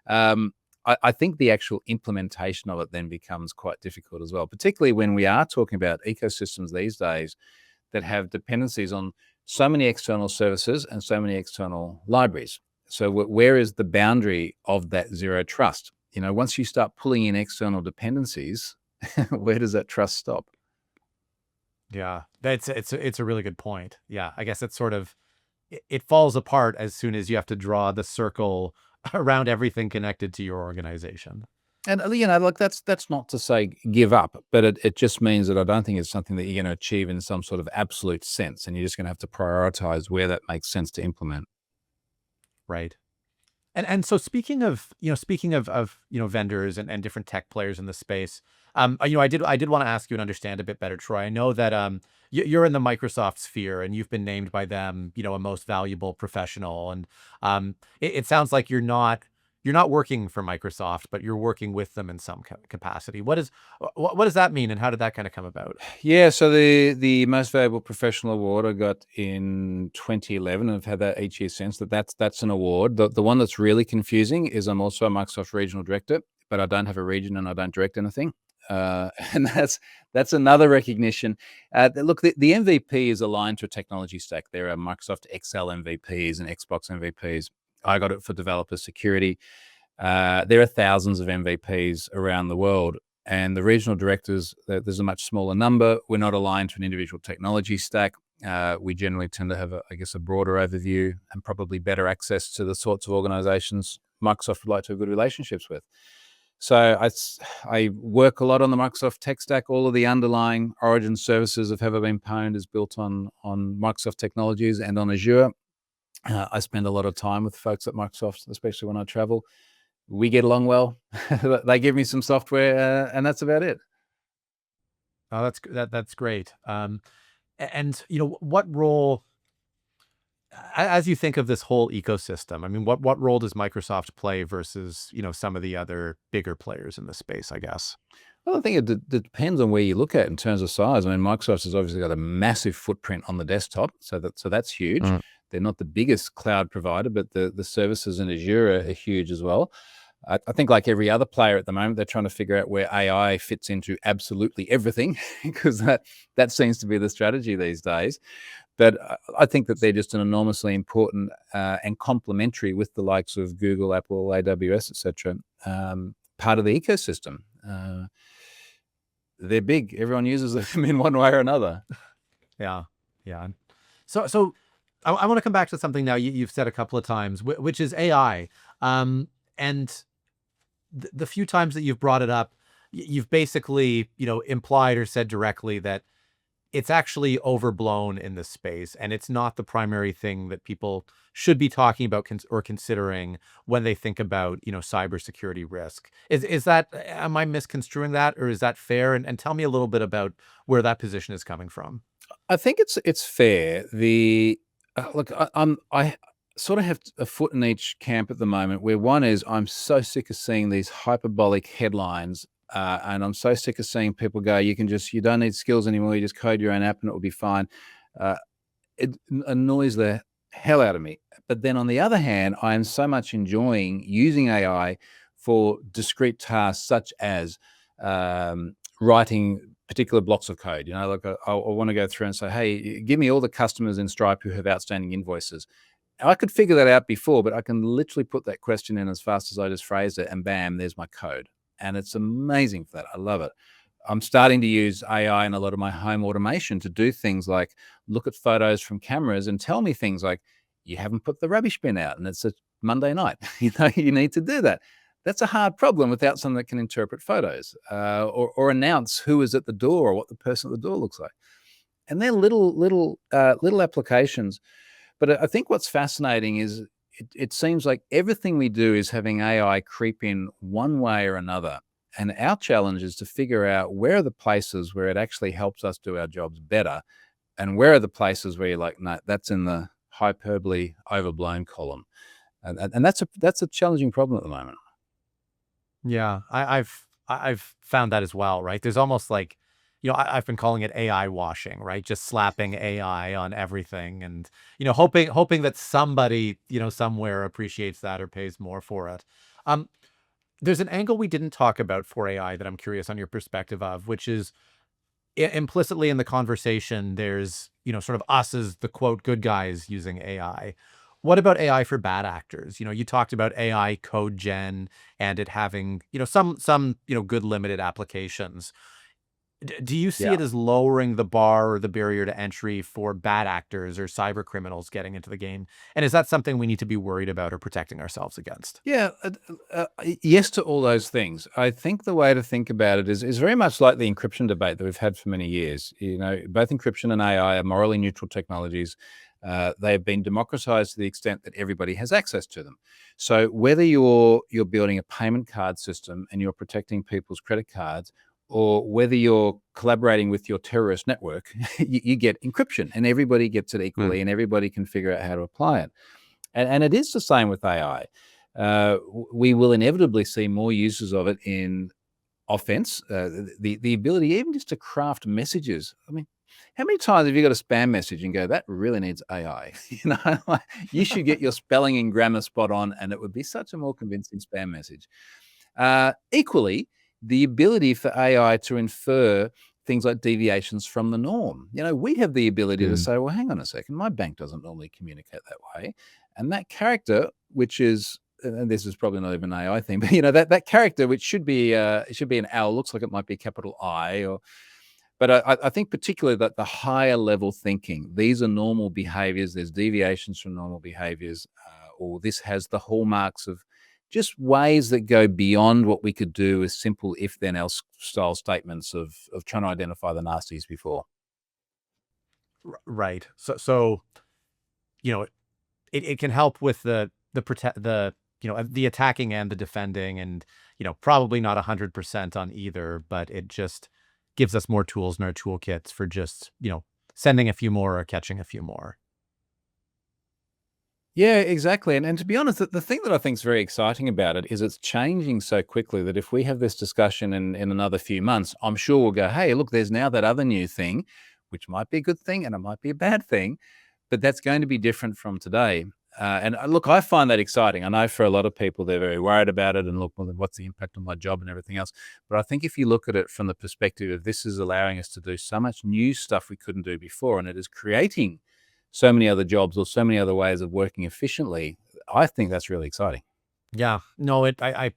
B: I think the actual implementation of it then becomes quite difficult as well, particularly when we are talking about ecosystems these days that have dependencies on so many external services and so many external libraries. So where is the boundary of that zero trust? Once you start pulling in external dependencies, where does that trust stop?
A: Yeah, it's a really good point. Yeah, I guess it's sort of it falls apart as soon as you have to draw the circle around everything connected to your organization.
B: And look, that's not to say give up, but it just means that I don't think it's something that you're going to achieve in some sort of absolute sense, and you're just going to have to prioritize where that makes sense to implement.
A: Right. And so speaking of vendors and different tech players in the space, I did want to ask you and understand a bit better, Troy. I know that you're in the Microsoft sphere and you've been named by them, a most valuable professional. And it sounds like you're not working for Microsoft, but you're working with them in some capacity. What does that mean, and how did that kind of come about?
B: Yeah, so the most valuable professional award I got in 2011, and I've had that each year since. That's an award. The one that's really confusing is I'm also a Microsoft regional director, but I don't have a region and I don't direct anything. And that's another recognition. Look, the MVP is aligned to a technology stack. There are Microsoft Excel MVPs and Xbox MVPs. I got it for developer security. There are thousands of MVPs around the world, and the regional directors, there's a much smaller number. We're not aligned to an individual technology stack. we generally tend to have, I guess, a broader overview and probably better access to the sorts of organizations Microsoft would like to have good relationships with. So I work a lot on the Microsoft tech stack. All of the underlying Origin services have ever been pwned is built on Microsoft technologies and on Azure. I spend a lot of time with folks at Microsoft, especially when I travel. We get along well. They give me some software, and that's about it.
A: Oh, that's great. And what role, as you think of this whole ecosystem, I mean, what role does Microsoft play versus some of the other bigger players in this space, I guess?
B: Well, I think it depends on where you look at in terms of size. I mean, Microsoft has obviously got a massive footprint on the desktop, so that's huge.
A: Mm.
B: They're not the biggest cloud provider, but the services in Azure are huge as well. I think like every other player at the moment, they're trying to figure out where AI fits into absolutely everything because that seems to be the strategy these days. But I think that they're just an enormously important and complementary with the likes of Google, Apple, AWS, etc. Part of the ecosystem. They're big. Everyone uses them in one way or another.
A: Yeah, yeah. So I want to come back to something now you've said a couple of times, which is AI. And the few times that you've brought it up, you've basically, implied or said directly that it's actually overblown in this space, and it's not the primary thing that people should be talking about or considering when they think about, cybersecurity risk. Is that, am I misconstruing that, or is that fair? And tell me a little bit about where that position is coming from.
B: I think it's fair. Look, I sort of have a foot in each camp at the moment. Where one is, I'm so sick of seeing these hyperbolic headlines, and I'm so sick of seeing people go, you don't need skills anymore. You just code your own app and it will be fine. It annoys the hell out of me. But then on the other hand, I am so much enjoying using AI for discrete tasks such as writing particular blocks of code. Like I want to go through and say, hey, give me all the customers in Stripe who have outstanding invoices. I could figure that out before, but I can literally put that question in as fast as I just phrased it, and bam, there's my code. And it's amazing for that. I love it. I'm starting to use AI in a lot of my home automation to do things like look at photos from cameras and tell me things like, you haven't put the rubbish bin out and it's a Monday night. You need to do that. That's a hard problem without someone that can interpret photos or announce who is at the door or what the person at the door looks like. And they're little applications. But I think what's fascinating is it seems like everything we do is having AI creep in one way or another. And our challenge is to figure out where are the places where it actually helps us do our jobs better, and where are the places where you're like, no, that's in the hyperbole overblown column. And that's a challenging problem at the moment.
A: Yeah, I've found that as well, right? There's almost like, I've been calling it AI washing, right? Just slapping AI on everything, and hoping that somebody, somewhere appreciates that or pays more for it. Um, there's an angle we didn't talk about for AI that I'm curious on your perspective of, which is implicitly in the conversation. There's, sort of us as the quote good guys using AI. What about AI for bad actors? You talked about AI code gen and it having, some, good limited applications. Do you see
B: Yeah.
A: it as lowering the bar or the barrier to entry for bad actors or cyber criminals getting into the game? And is that something we need to be worried about or protecting ourselves against?
B: Yeah, yes to all those things. I think the way to think about it is very much like the encryption debate that we've had for many years. Both encryption and AI are morally neutral technologies. They have been democratized to the extent that everybody has access to them. So whether you're building a payment card system and you're protecting people's credit cards, or whether you're collaborating with your terrorist network, you get encryption, and everybody gets it equally, and everybody can figure out how to apply it. And it is the same with AI. We will inevitably see more uses of it in offense. The ability even just to craft messages. I mean, how many times have you got a spam message and go, that really needs AI? Like, you should get your spelling and grammar spot on, and it would be such a more convincing spam message. Equally, the ability for AI to infer things like deviations from the norm. We have the ability to say, well, hang on a second, my bank doesn't normally communicate that way. And that character, which is, and this is probably not even an AI thing, but that character, which should be an owl, looks like it might be a capital I, or But I think particularly that the higher level thinking, these are normal behaviors, there's deviations from normal behaviors, or this has the hallmarks of just ways that go beyond what we could do with simple if then else style statements of trying to identify the nasties before.
A: Right. So you know, it can help with the protect the the attacking and the defending, and probably not 100% on either, but it just gives us more tools in our toolkits for just sending a few more or catching a few more.
B: Yeah, exactly. And to be honest, the thing that I think is very exciting about it is it's changing so quickly that if we have this discussion in another few months, I'm sure we'll go, hey, look, there's now that other new thing, which might be a good thing and it might be a bad thing, but that's going to be different from today. Look, I find that exciting. I know for a lot of people, they're very worried about it and look, well, then what's the impact on my job and everything else? But I think if you look at it from the perspective of this is allowing us to do so much new stuff we couldn't do before, and it is creating so many other jobs or so many other ways of working efficiently, I think that's really exciting.
A: Yeah. No, I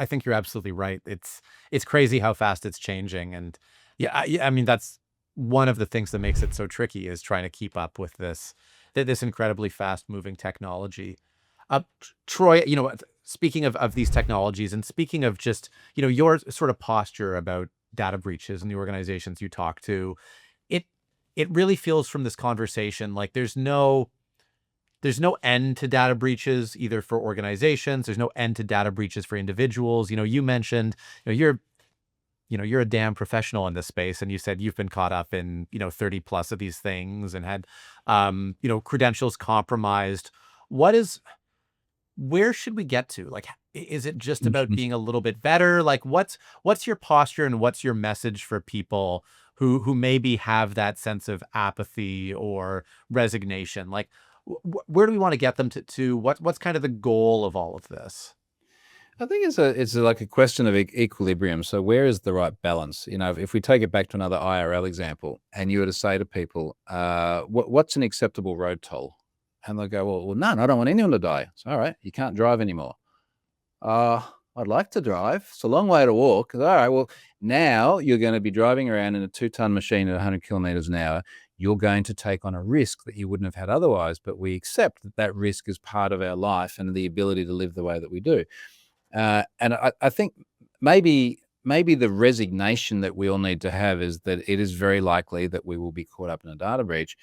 A: think you're absolutely right. It's crazy how fast it's changing, and yeah, I mean that's one of the things that makes it so tricky is trying to keep up with this incredibly fast moving technology. Troy, speaking of these technologies, and speaking of just your sort of posture about data breaches and the organizations you talk to, it it really feels from this conversation like there's no end to data breaches either for organizations. There's no end to data breaches for individuals. You mentioned, you're a damn professional in this space, and you said you've been caught up in 30 plus of these things and had credentials compromised. What is Where should we get to? Like, is it just about being a little bit better? Like, what's your posture and what's your message for people who maybe have that sense of apathy or resignation? Like, where do we want to get them to what's kind of the goal of all of this?
B: I think like a question of equilibrium. So where is the right balance? If we take it back to another IRL example, and you were to say to people, what's an acceptable road toll? And they'll go, well, none. I don't want anyone to die. So, all right, you can't drive anymore. Uh, I'd like to drive. It's a long way to walk. All right, well, now you're going to be driving around in a 2-ton machine at 100 kilometers an hour. You're going to take on a risk that you wouldn't have had otherwise, but we accept that that risk is part of our life and the ability to live the way that we do. And I think maybe the resignation that we all need to have is that it is very likely that we will be caught up in a data breach.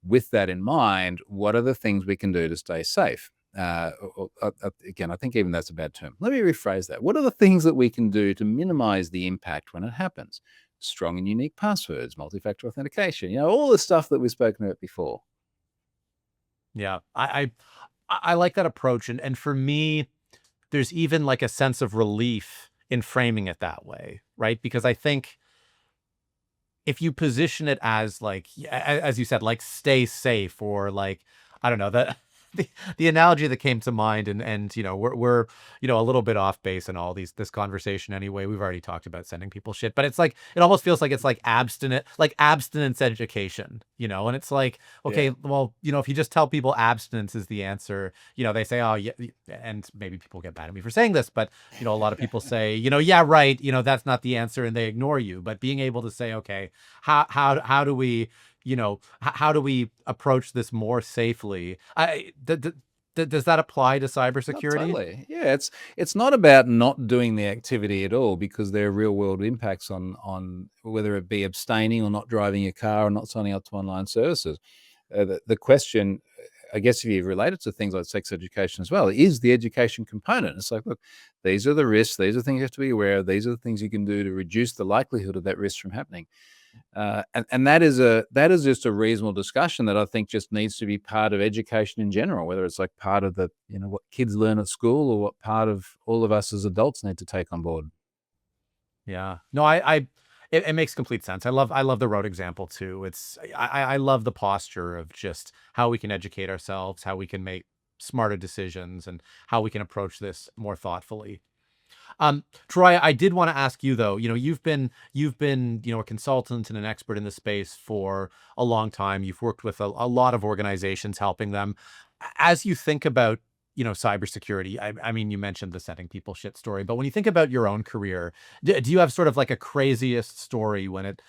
B: With that in mind, what are the things we can do to stay safe? Again, I think even that's a bad term. Let me rephrase that. What are the things that we can do to minimize the impact when it happens? Strong and unique passwords, multi-factor authentication, all the stuff that we've spoken about before.
A: Yeah, I like that approach, and for me, there's even like a sense of relief in framing it that way, right? Because I think if you position it as like, as you said, like stay safe, or like, I don't know, the analogy that came to mind, and we're a little bit off base in all this conversation anyway. We've already talked about sending people shit, but it's like it almost feels like it's like abstinence education, and it's like,
B: Yeah.
A: okay, well, if you just tell people abstinence is the answer, they say, oh yeah, and maybe people get mad at me for saying this, but a lot of people say, yeah, right, that's not the answer, and they ignore you. But being able to say, okay, how do we how do we approach this more safely? Does that apply to
B: Not
A: cybersecurity?
B: totally. Yeah, it's not about not doing the activity at all, because there are real world impacts on whether it be abstaining or not driving your car or not signing up to online services. The question, I guess, if you relate it to things like sex education as well, is the education component. It's like, look, these are the risks. These are the things you have to be aware of. These are the things you can do to reduce the likelihood of that risk from happening. And that is just a reasonable discussion that I think just needs to be part of education in general, whether it's like part of the what kids learn at school, or what part of all of us as adults need to take on board.
A: Yeah. No, it makes complete sense. I love the road example too. I love the posture of just how we can educate ourselves, how we can make smarter decisions, and how we can approach this more thoughtfully. Troy, I did want to ask you though, you've been, a consultant and an expert in the space for a long time. You've worked with a lot of organizations helping them. As you think about cybersecurity, I mean, you mentioned the sending people shit story, but when you think about your own career, do you have sort of like a craziest story when it,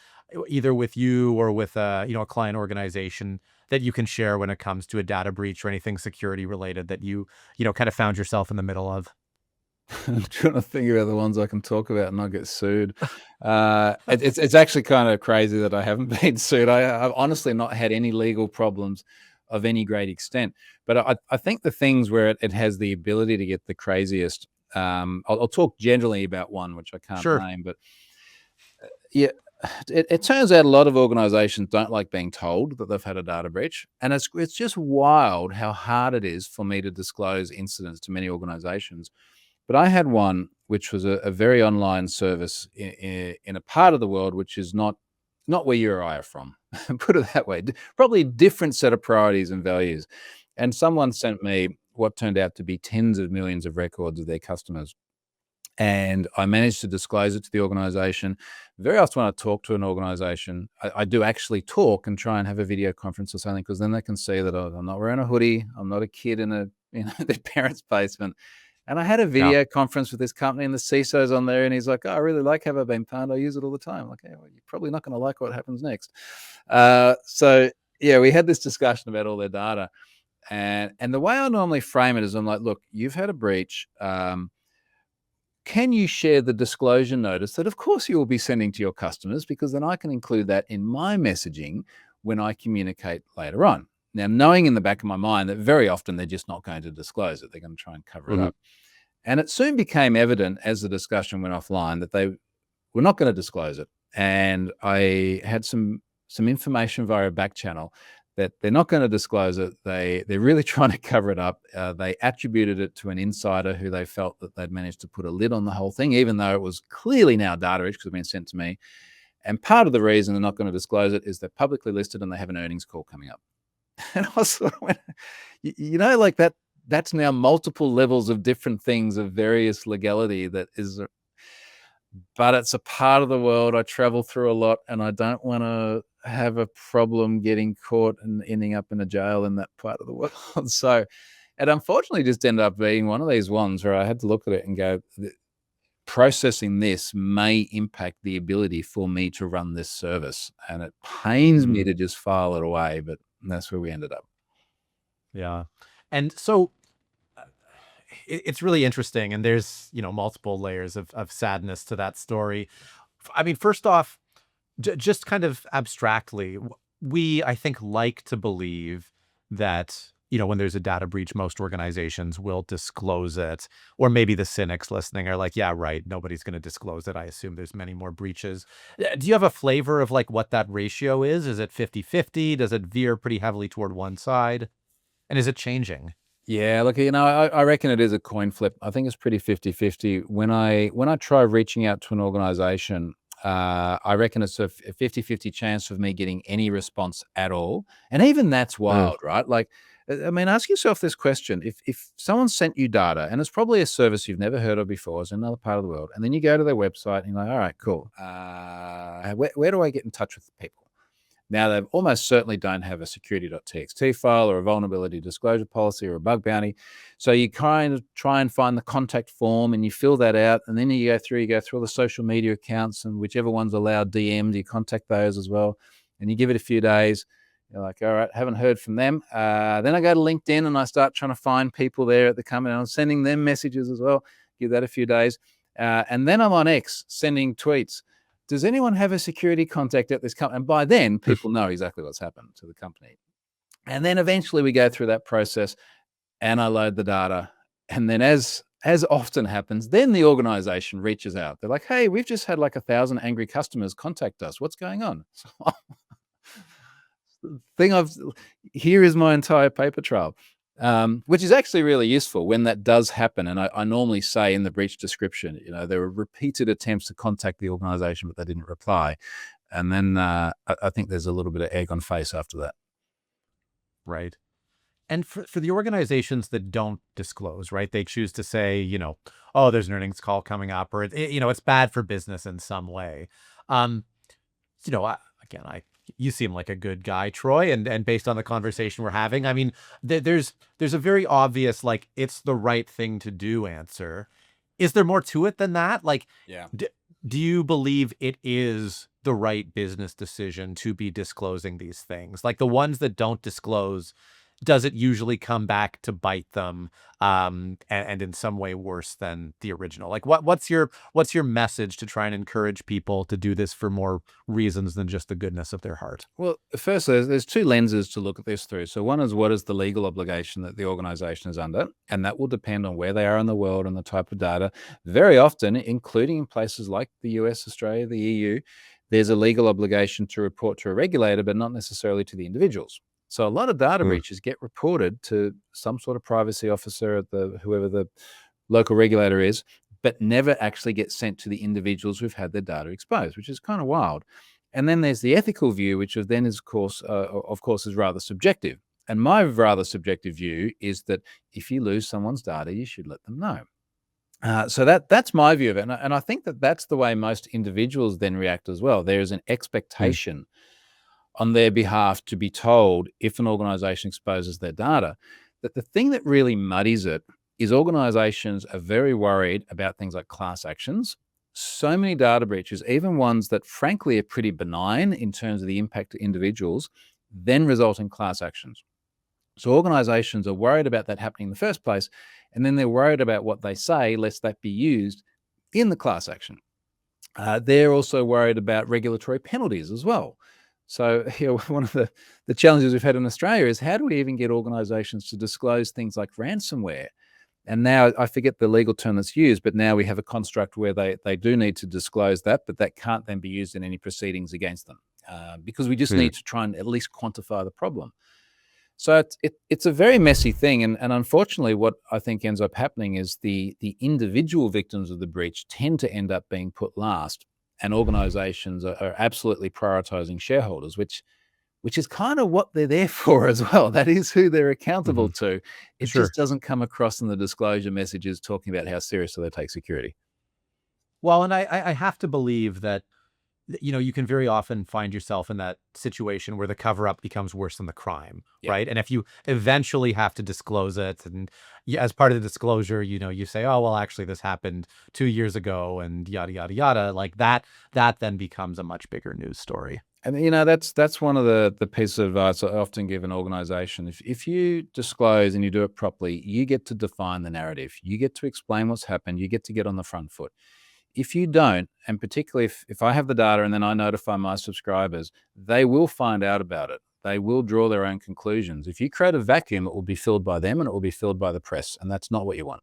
A: either with you or with a client organization, that you can share when it comes to a data breach or anything security related that you kind of found yourself in the middle of?
B: I'm trying to think about the ones I can talk about and not get sued. It's actually kind of crazy that I haven't been sued. I've honestly not had any legal problems of any great extent. But I think the things where it has the ability to get the craziest. I'll talk generally about one which I can't
A: Sure.
B: name, but yeah, it turns out a lot of organizations don't like being told that they've had a data breach, and it's just wild how hard it is for me to disclose incidents to many organizations. But I had one which was a very online service in a part of the world which is not where you or I are from. Put it that way. Probably a different set of priorities and values. And someone sent me what turned out to be tens of millions of records of their customers. And I managed to disclose it to the organization. Very often when I talk to an organization, I do actually talk and try and have a video conference or something, because then they can see that I'm not wearing a hoodie. I'm not a kid in their parents' basement. And I had a
A: Yeah.
B: video conference with this company, and the CISO's on there, and he's like, "Oh, I really like Have I Been Pwned. I use it all the time." I'm like, "Yeah, well, you're probably not going to like what happens next." So yeah, we had this discussion about all their data, and the way I normally frame it is, I'm like, "Look, you've had a breach. Can you share the disclosure notice that, of course, you will be sending to your customers, because then I can include that in my messaging when I communicate later on." Now, knowing in the back of my mind that very often they're just not going to disclose it, they're going to try and cover it
A: Mhm.
B: up. And it soon became evident as the discussion went offline that they were not going to disclose it. And I had some information via a back channel that they're not going to disclose it. They're really trying to cover it up. They attributed it to an insider who they felt that they'd managed to put a lid on the whole thing, even though it was clearly now data rich because it's been sent to me. And part of the reason they're not going to disclose it is they're publicly listed and they have an earnings call coming up. And I sort of went, like that. That's now multiple levels of different things of various legality that is, but it's a part of the world I travel through a lot, and I don't want to have a problem getting caught and ending up in a jail in that part of the world. So it unfortunately just ended up being one of these ones where I had to look at it and go, processing this may impact the ability for me to run this service. And it pains me
A: Mhm.
B: to just file it away, but that's where we ended up.
A: Yeah. And so uh, it's really interesting, and there's multiple layers of sadness to that story. I mean, first off, just kind of abstractly, we, I think, like to believe that when there's a data breach, most organizations will disclose it, or maybe the cynics listening are like, yeah, right, nobody's going to disclose it. I assume there's many more breaches. Do you have a flavor of like what that ratio is it 50-50? Does it veer pretty heavily toward one side, and is it changing?
B: Yeah, look, I reckon it is a coin flip. I think it's pretty 50-50. When I try reaching out to an organization, I reckon it's a 50-50 chance of me getting any response at all. And even that's
A: Mm.
B: wild, right? Like, I mean, ask yourself this question. If someone sent you data, and it's probably a service you've never heard of before, it's in another part of the world, and then you go to their website and you're like, all right, cool. Where do I get in touch with people? Now, they almost certainly don't have a security.txt file or a vulnerability disclosure policy or a bug bounty. So you kind of try and find the contact form and you fill that out. And then you go through all the social media accounts, and whichever one's allowed DMs, you contact those as well. And you give it a few days. You're like, all right, haven't heard from them. Then I go to LinkedIn and I start trying to find people there at the company. And I'm sending them messages as well. Give that a few days. And then I'm on X sending tweets. Does anyone have a security contact at this company? And by then, people know exactly what's happened to the company. And then eventually we go through that process and I load the data. And then as often happens, then the organization reaches out. They're like, hey, we've just had like 1,000 angry customers contact us. What's going on? So, here is my entire paper trail. Which is actually really useful when that does happen. And I normally say in the breach description, there were repeated attempts to contact the organization, but they didn't reply. And then I think there's a little bit of egg on face after that.
A: Right. And for the organizations that don't disclose, right? They choose to say, oh, there's an earnings call coming up, or it's bad for business in some way. Um, again, You seem like a good guy, Troy, and based on the conversation we're having, I mean, there's a very obvious like it's the right thing to do answer. Is there more to it than that? Like,
B: Yeah.
A: d do you believe it is the right business decision to be disclosing these things? Like the ones that don't disclose, does it usually come back to bite them, and in some way worse than the original? Like what's your message to try and encourage people to do this for more reasons than just the goodness of their heart?
B: Well, first, there's two lenses to look at this through. So one is what is the legal obligation that the organization is under, and that will depend on where they are in the world and the type of data. Very often, including in places like the US, Australia, the EU, there's a legal obligation to report to a regulator, but not necessarily to the individuals. So a lot of data
A: Mm.
B: breaches get reported to some sort of privacy officer at the whoever the local regulator is, but never actually get sent to the individuals who've had their data exposed, which is kind of wild. And then there's the ethical view, which is then is of course, is rather subjective. And my rather subjective view is that if you lose someone's data, you should let them know. So that's my view of it, and I think that that's the way most individuals then react as well. There is an
A: Mm.
B: expectation on their behalf to be told if an organization exposes their data. That the thing that really muddies it is organizations are very worried about things like class actions. So many data breaches, even ones that frankly are pretty benign in terms of the impact to individuals, then result in class actions. So organizations are worried about that happening in the first place, and then they're worried about what they say, lest that be used in the class action. They're also worried about regulatory penalties as well. So, one of the challenges we've had in Australia is how do we even get organizations to disclose things like ransomware? And now I forget the legal term that's used, but now we have a construct where they do need to disclose that, but that can't then be used in any proceedings against them because we just
A: Mm.
B: need to try and at least quantify the problem. So it's a very messy thing, and unfortunately, what I think ends up happening is the individual victims of the breach tend to end up being put last, and organizations are absolutely prioritizing shareholders, which is kind of what they're there for as well. That is who they're accountable
A: Mhm.
B: to. It
A: Sure.
B: just doesn't come across in the disclosure messages talking about how seriously they take security.
A: Well, and I have to believe that you can very often find yourself in that situation where the cover up becomes worse than the crime,
B: Yeah.
A: right? And if you eventually have to disclose it, and as part of the disclosure, you say, "Oh, well, actually, this happened 2 years ago," and yada yada yada, like that then becomes a much bigger news story.
B: And that's one of the pieces of advice I often give an organization. If you disclose and you do it properly, you get to define the narrative. You get to explain what's happened. You get to get on the front foot. If you don't, and particularly if I have the data and then I notify my subscribers, they will find out about it. They will draw their own conclusions. If you create a vacuum, it will be filled by them and it will be filled by the press. And that's not what you want.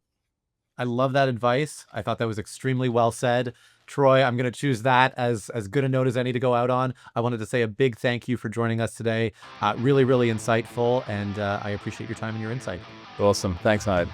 A: I love that advice. I thought that was extremely well said. Troy, I'm going to choose that as good a note as any to go out on. I wanted to say a big thank you for joining us today. Really, really insightful, and I appreciate your time and your insight.
B: Awesome. Thanks, Hyde.